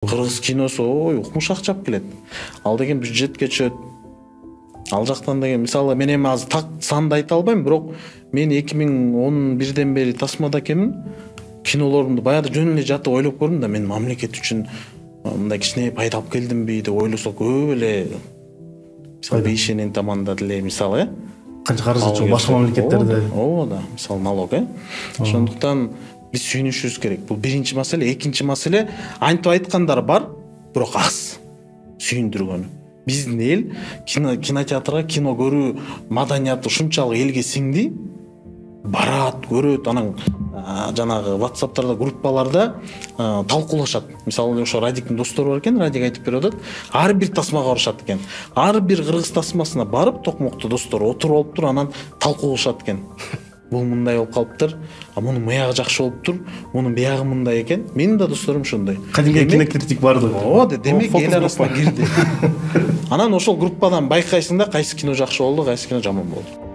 Кыргыз киносу ой укмуш акчап келет. Ал деген бюджетке чөт. Ал жактан деген мисалы мен эми азыр так санды айта албайм, бирок мен 2011ден бери тасмада экенмин. Кинолорумду баягы жөн эле жатып ойлоп көрдүм да, мен мамлекет үчүн мындай кичине пайда алып келдимби деп ойлосок көп эле мисалы бейшенен таманда деле мисалы канча карызы чоң башка мамлекеттерде. Ооба да, мисалы налог ошондуктан биз сүйүнүшүбүз керек. Бул биринчи маселе. Экинчи маселе, антип айткандар бар, бирок аз сүйүндүргөнү. Биздин эл кинотеатрга кино көрүү маданияты ушунчалык элге сиңди, барат, көрөт, анан жанагы WhatsApp'тарда, группаларда талкуулашат. Мисалы ошо Радиктин достору бар экен, Радик айтып берип атат. Ар бир тасмага барышат экен. Ар бир кыргыз тасмасына барып, токмокто достору отуруп алыптыр, анан талкуулашат экен. Бул мындай болуп калыптыр, мунун мыягы жакшы болуптур, мунун биягы мындай экен. Менин да досторум ошондой. Кадимки кинокритик барды. Ооба, демек эл арасына кирди. Анан ошол группадан байкайсың да, кайсы кино жакшы болду, кайсы кино жаман болду.